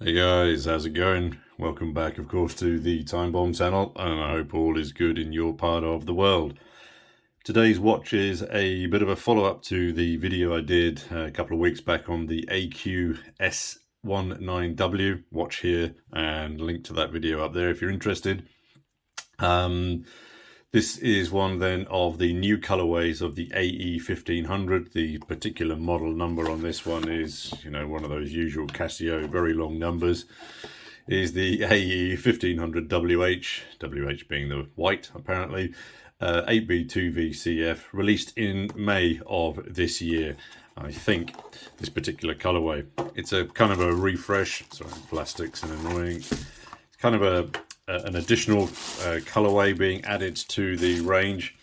Hey guys, how's it going? Welcome back, of course, to the Time Bomb channel, and I hope all is good in your part of the world. Today's watch is a bit of a follow-up to the video I did a couple of weeks back on the AQ-S19W watch here, and link to that video up there if you're interested. This is one then of the new colorways of the AE1500. The particular model number on this one is, one of those usual Casio very long numbers, is the AE1500WH, WH being the white apparently, 8B2VCF, released in May of this year. I think this particular colorway, it's a kind of a refresh. Sorry, plastics and annoying. It's kind of an additional colorway being added to the range.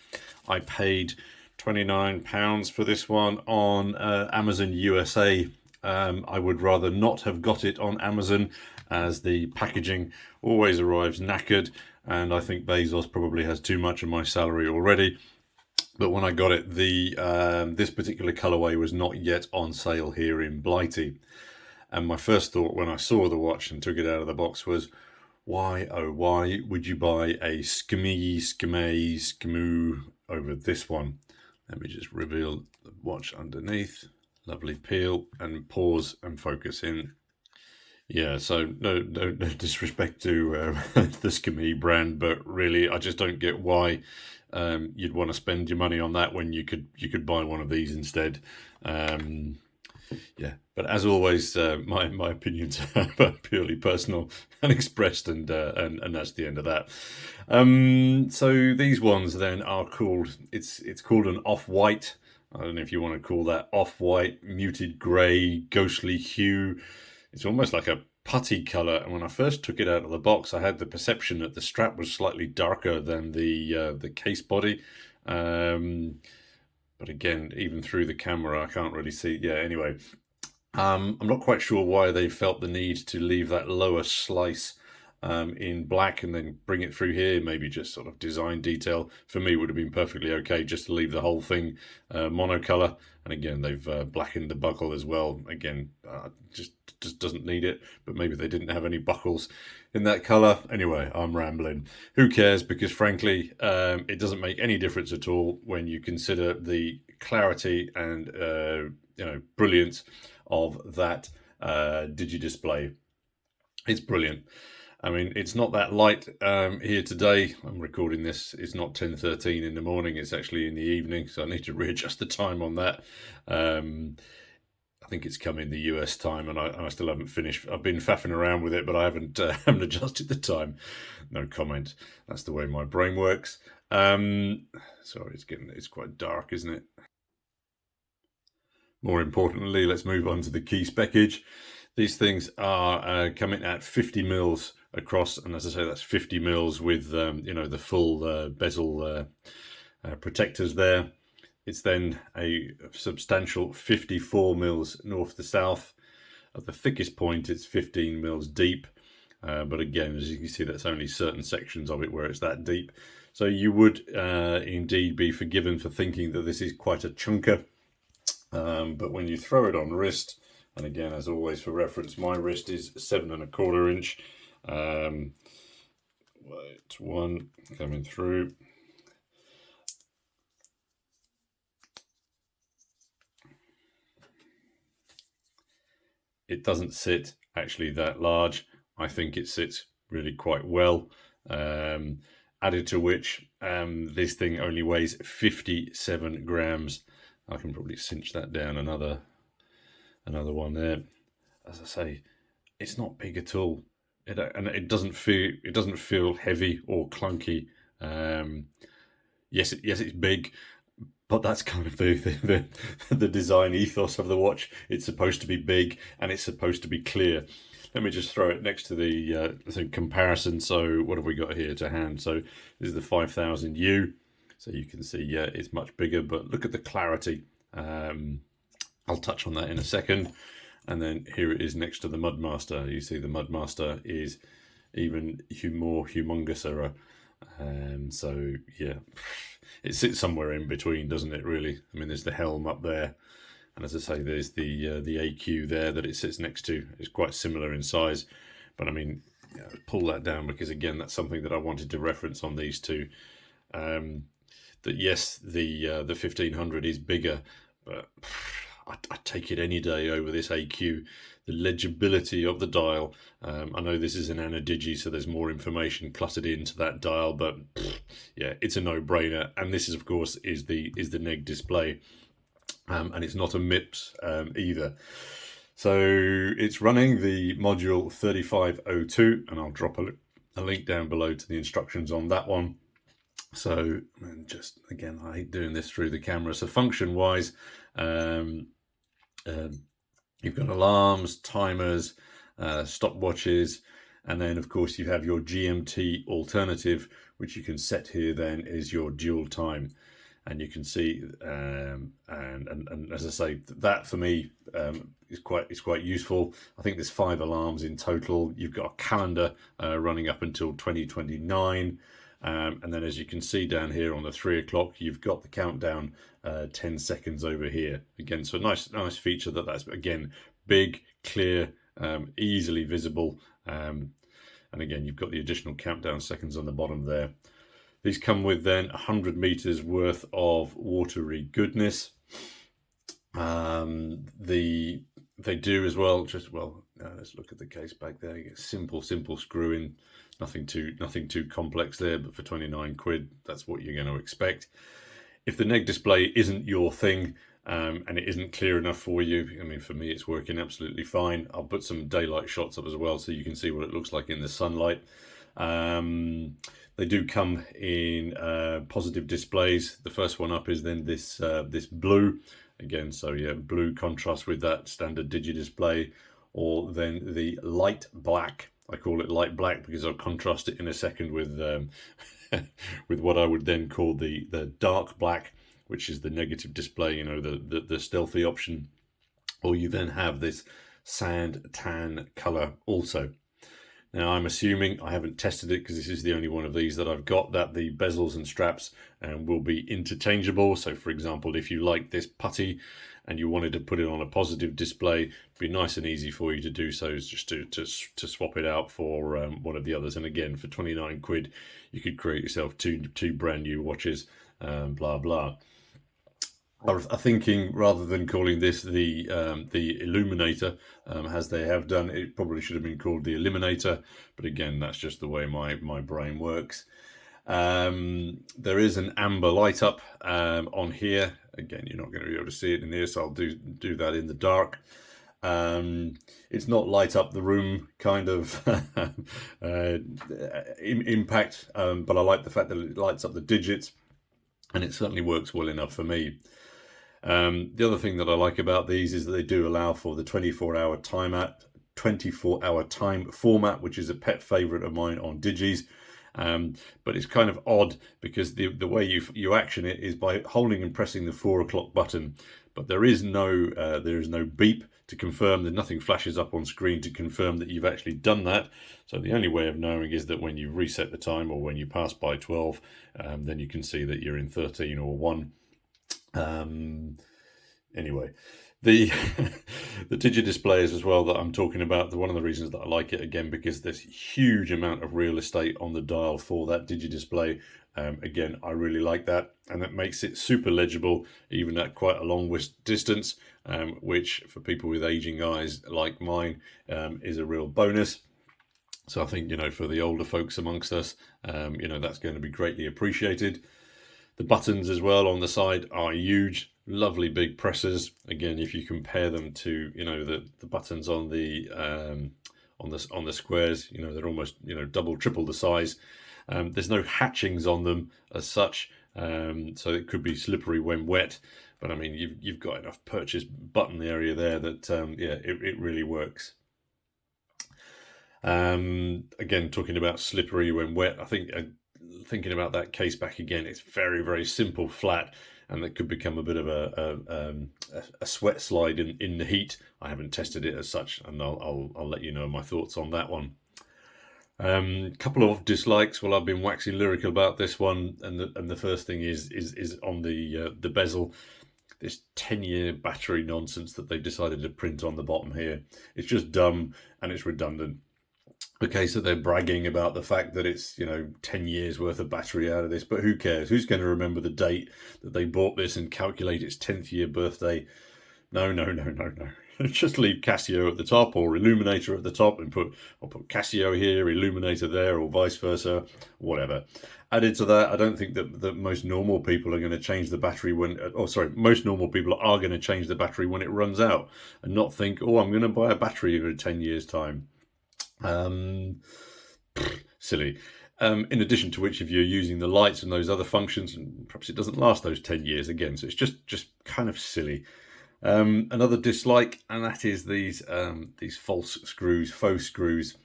I paid £29 for this one on Amazon USA. I would rather not have got it on Amazon, as the packaging always arrives knackered, and I think Bezos probably has too much of my salary already. But when I got it, this particular colorway was not yet on sale here in Blighty. And my first thought when I saw the watch and took it out of the box was, why, oh why, would you buy a skimoo over this one? Let me just reveal the watch underneath. Lovely peel and pause and focus in. Yeah, so no disrespect to the Skimoo brand, but really I just don't get why you'd want to spend your money on that when you could buy one of these instead. Yeah, but as always, my opinions are purely personal and expressed, and that's the end of that. So these ones then are called, it's called an off-white. I don't know if you want to call that off-white, muted grey, ghostly hue. It's almost like a putty colour, and when I first took it out of the box, I had the perception that the strap was slightly darker than the case body. But again, even through the camera, I can't really see. Yeah, anyway, I'm not quite sure why they felt the need to leave that lower slice in black and then bring it through here. Maybe just sort of design detail. For me, it would have been perfectly okay just to leave the whole thing monocolor. And again, they've blackened the buckle as well. Again, just doesn't need it. But maybe they didn't have any buckles in that color. Anyway, I'm rambling. Who cares? Because frankly, it doesn't make any difference at all when you consider the clarity and brilliance of that digi display. It's brilliant. I mean, it's not that light here today. I'm recording this. It's not 10:13 in the morning. It's actually in the evening, so I need to readjust the time on that. I think it's come in the US time, and I still haven't finished. I've been faffing around with it, but I haven't adjusted the time. No comment. That's the way my brain works. Sorry, it's quite dark, isn't it? More importantly, let's move on to the key speckage. These things are coming at 50 mils across, and as I say, that's 50 mils with the full bezel protectors there. It's then a substantial 54 mils north to south. At the thickest point, it's 15 mils deep. But again, as you can see, that's only certain sections of it where it's that deep. So you would indeed be forgiven for thinking that this is quite a chunker. But when you throw it on wrist, and again, as always for reference, my wrist is 7¼ inch. It's one coming through. It doesn't sit actually that large. I think it sits really quite well. Added to which, this thing only weighs 57 grams. I can probably cinch that down another one there. As I say, it's not big at all. It doesn't feel heavy or clunky. Yes, it's big, but that's kind of the design ethos of the watch. It's supposed to be big and it's supposed to be clear. Let me just throw it next to the comparison. So what have we got here to hand? So this is the 5000U. So you can see, yeah, it's much bigger, but look at the clarity. I'll touch on that in a second. And then here it is next to the Mudmaster. You see the Mudmaster is even more humongouser. So yeah, it sits somewhere in between, doesn't it, really? I mean, there's the helm up there, And as I say, there's the AQ there that it sits next to. It's quite similar in size, but I mean, pull that down because again, that's something that I wanted to reference on these two. That yes, the 1500 is bigger, but I'd take it any day over this AQ. The legibility of the dial. I know this is an ana digi, so there's more information cluttered into that dial, but yeah, it's a no-brainer. And this is, of course, is the neg display, and it's not a MIPS either. So it's running the module 3502, and I'll drop a link down below to the instructions on that one. So, and just again, I hate doing this through the camera. So function-wise, you've got alarms, timers, stopwatches, and then of course you have your GMT alternative, which you can set here then is your dual time. And you can see, and as I say, that for me is quite useful. I think there's 5 alarms in total. You've got a calendar running up until 2029. And then as you can see down here on the 3 o'clock, you've got the countdown 10 seconds over here. Again, so nice feature that's, again, big, clear, easily visible. And again, you've got the additional countdown seconds on the bottom there. These come with then 100 meters worth of watery goodness. They do as well, let's look at the case back there. You get simple screw in. Nothing too complex there, but for 29 quid, that's what you're going to expect. If the neg display isn't your thing, and it isn't clear enough for you, I mean, for me, it's working absolutely fine. I'll put some daylight shots up as well, so you can see what it looks like in the sunlight. They do come in positive displays. The first one up is then this blue. Again, so yeah, blue contrast with that standard digi display, or then the light black. I call it light black because I'll contrast it in a second with with what I would then call the dark black, which is the negative display, you know, the stealthy option. Or you then have this sand tan color also. Now I'm assuming, I haven't tested it because this is the only one of these that I've got, that the bezels and straps will be interchangeable. So for example, if you like this putty and you wanted to put it on a positive display, it'd be nice and easy for you to do so, is just to swap it out for one of the others. And again, for 29 quid, you could create yourself two brand new watches, blah blah. I'm thinking, rather than calling this the Illuminator, as they have done, it probably should have been called the Eliminator. But again, that's just the way my brain works. There is an amber light up on here. Again, you're not going to be able to see it in here, so I'll do that in the dark. It's not light up the room kind of impact, but I like the fact that it lights up the digits, and it certainly works well enough for me. The other thing that I like about these is that they do allow for the 24-hour time format, which is a pet favorite of mine on digis. But it's kind of odd because the way you action it is by holding and pressing the 4 o'clock button, but there is no beep to confirm that nothing flashes up on screen to confirm that you've actually done that. So the only way of knowing is that when you reset the time or when you pass by 12, then you can see that you're in 13 or 1. Anyway, the digi displays as well that I'm talking about, one of the reasons that I like it, again, because there's a huge amount of real estate on the dial for that digi display. Again, I really like that, and that makes it super legible even at quite a long distance, which for people with aging eyes like mine is a real bonus. So I think, you know, for the older folks amongst us, you know, that's going to be greatly appreciated. The buttons as well on the side are huge, lovely big presses. Again, if you compare them to, you know, the buttons on the squares, you know, they're almost, you know, double, triple the size. There's no hatchings on them as such, so it could be slippery when wet. But I mean, you've got enough purchase button area there that yeah, it really works. Again, talking about slippery when wet, I think. Thinking about that case back again, it's very, very simple, flat, and that could become a bit of a sweat slide in the heat. I haven't tested it as such, and I'll let you know my thoughts on that one. Couple of dislikes. Well, I've been waxing lyrical about this one, and the first thing is on the bezel. this 10-year battery nonsense that they've decided to print on the bottom here. It's just dumb and it's redundant. Okay, so they're bragging about the fact that it's, 10 years worth of battery out of this, but who cares? Who's going to remember the date that they bought this and calculate its 10th year birthday? No. Just leave Casio at the top or Illuminator at the top and put Casio here, Illuminator there, or vice versa, whatever. Added to that, I don't think that most normal people are going to change the battery most normal people are going to change the battery when it runs out and not think, oh, I'm going to buy a battery in 10 years' time. Silly. In addition to which, if you're using the lights and those other functions, perhaps it doesn't last those 10 years again. So it's just kind of silly. Another dislike, and that is these faux screws.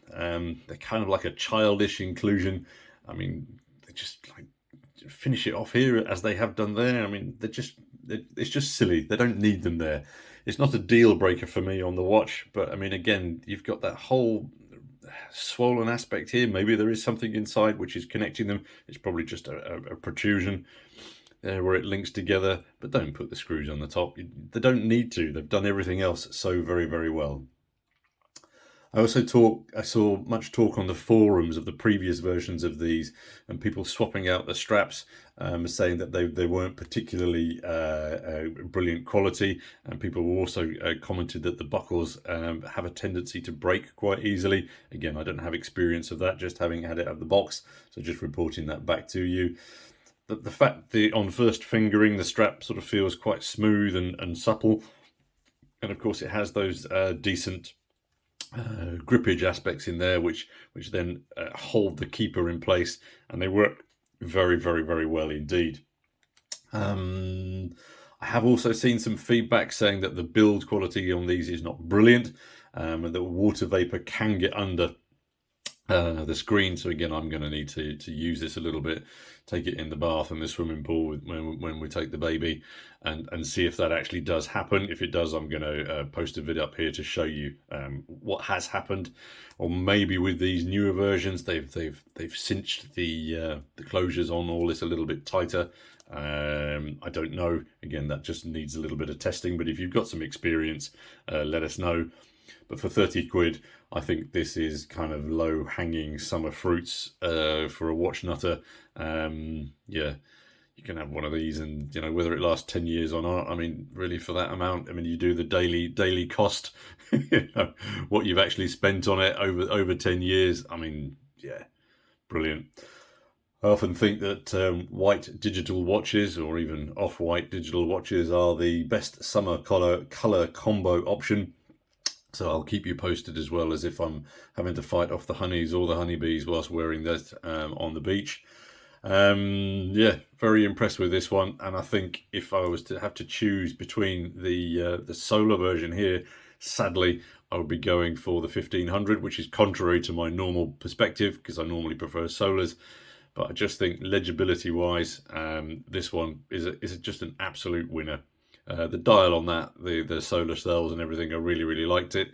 They're kind of like a childish inclusion. I mean, they just like finish it off here as they have done there. I mean, it's just silly. They don't need them there. It's not a deal breaker for me on the watch, but I mean, again, you've got that whole swollen aspect here. Maybe there is something inside which is connecting them. It's probably just a protrusion where it links together, but don't put the screws on the top. They don't need to. They've done everything else so very, very well. I saw much talk on the forums of the previous versions of these, and people swapping out the straps, saying that they weren't particularly brilliant quality, and people also commented that the buckles have a tendency to break quite easily. Again, I don't have experience of that, just having had it out of the box, so just reporting that back to you. The fact on first fingering, the strap sort of feels quite smooth and supple, and of course it has those decent grippage aspects in there, which then hold the keeper in place, and they work very, very, very well indeed. I have also seen some feedback saying that the build quality on these is not brilliant, and that water vapor can get under the screen. So again, I'm going to need to use this a little bit, take it in the bath and the swimming pool when we take the baby, and see if that actually does happen. If it does, I'm going to post a vid up here to show you what has happened. Or maybe with these newer versions, they've cinched the closures on all this a little bit tighter. I don't know. Again, that just needs a little bit of testing. But if you've got some experience, let us know. But for 30 quid, I think this is kind of low-hanging summer fruits for a watch nutter. Yeah, you can have one of these, and whether it lasts 10 years or not, I mean, really for that amount, I mean, you do the daily cost, what you've actually spent on it over 10 years. I mean, yeah, brilliant. I often think that white digital watches, or even off-white digital watches, are the best summer color combo option. So I'll keep you posted, as well as if I'm having to fight off the honeys or the honeybees whilst wearing that on the beach. Yeah, very impressed with this one. And I think if I was to have to choose between the solar version here, sadly, I would be going for the 1500, which is contrary to my normal perspective, because I normally prefer solars. But I just think legibility-wise, this one is just an absolute winner. The dial on that, the solar cells and everything, I really, really liked it.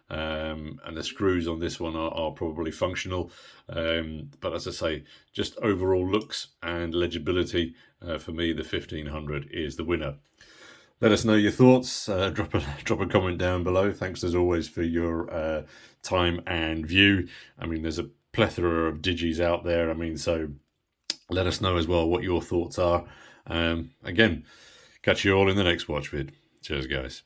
And the screws on this one are probably functional. But as I say, just overall looks and legibility, for me, the 1500 is the winner. Let us know your thoughts. Drop a comment down below. Thanks as always for your time and view. I mean, there's a plethora of digis out there. I mean, so let us know as well what your thoughts are. Again, catch you all in the next watch vid. Cheers, guys.